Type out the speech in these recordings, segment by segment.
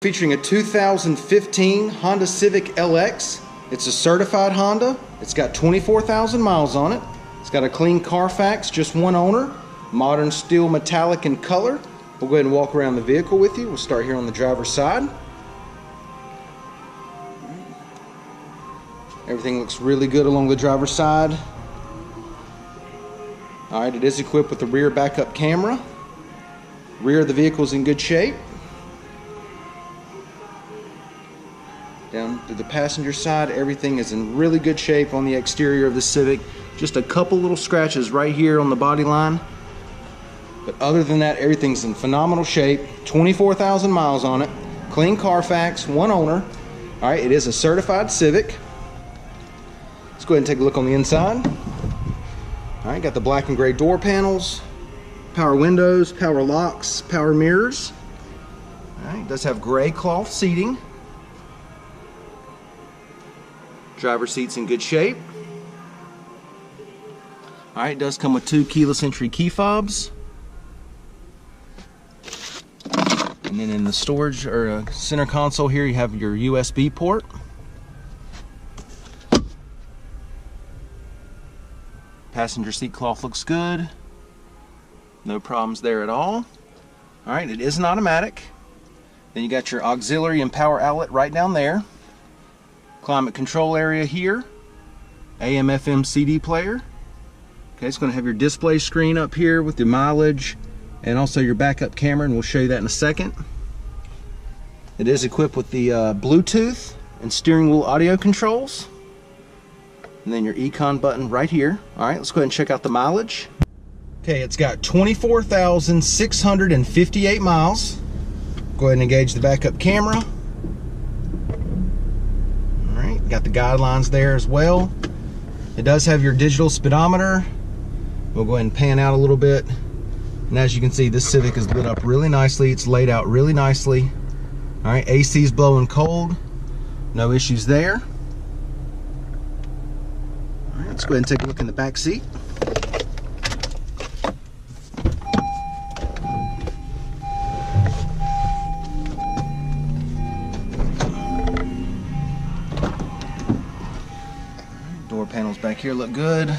Featuring a 2015 Honda Civic LX. It's a certified Honda. It's got 24,000 miles on it. It's got a clean Carfax, just one owner. Modern steel metallic in color. We'll go ahead and walk around the vehicle with you. We'll start here on the driver's side. Everything looks really good along the driver's side. Alright, it is equipped with a rear backup camera. Rear of the vehicle is in good shape. Down to the passenger side, everything is in really good shape on the exterior of the Civic. Just a couple little scratches right here on the body line. But other than that, everything's in phenomenal shape. 24,000 miles on it. Clean Carfax, one owner. Alright, it is a certified Civic. Let's go ahead and take a look on the inside. Alright, got the black and gray door panels, power windows, power locks, power mirrors. Alright, it does have gray cloth seating. Driver seat's in good shape. Alright, it does come with 2 keyless entry key fobs. And then in the storage or center console here, you have your USB port. Passenger seat cloth looks good. No problems there at all. Alright, it is an automatic. Then you got your auxiliary and power outlet right down there. Climate control area here. AM FM CD player. Okay, it's going to have your display screen up here with the mileage and also your backup camera, and we'll show you that in a second. It is equipped with the Bluetooth and steering wheel audio controls. And then your Econ button right here. Alright, let's go ahead and check out the mileage. Okay, it's got 24,658 miles. Go ahead and engage the backup camera. Alright, got the guidelines there as well. It does have your digital speedometer. We'll go ahead and pan out a little bit. And as you can see, this Civic is lit up really nicely. It's laid out really nicely. Alright, AC's blowing cold. No issues there. Alright, let's go ahead and take a look in the back seat. Door panels back here look good.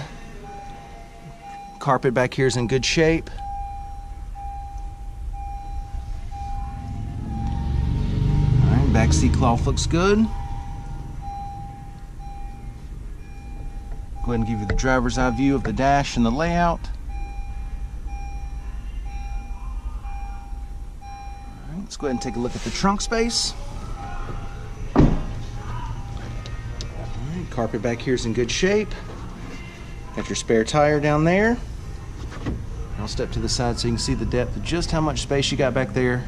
Carpet back here is in good shape. Alright, back seat cloth looks good. Go ahead and give you the driver's eye view of the dash and the layout. Alright, let's go ahead and take a look at the trunk space. Alright, carpet back here is in good shape. Got your spare tire down there. I'll step to the side so you can see the depth of just how much space you got back there.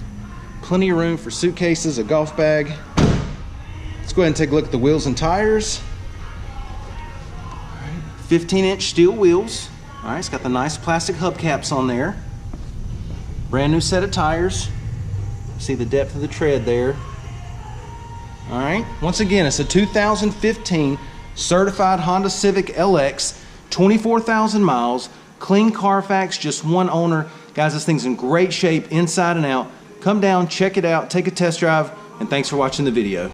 Plenty of room for suitcases, a golf bag. Let's go ahead and take a look at the wheels and tires. 15-inch steel wheels. Alright, it's got the nice plastic hubcaps on there. Brand new set of tires. See the depth of the tread there. Alright, once again, it's a 2015 certified Honda Civic LX, 24,000 miles, clean Carfax, just one owner. Guys, this thing's in great shape inside and out. Come down, check it out, take a test drive, and thanks for watching the video.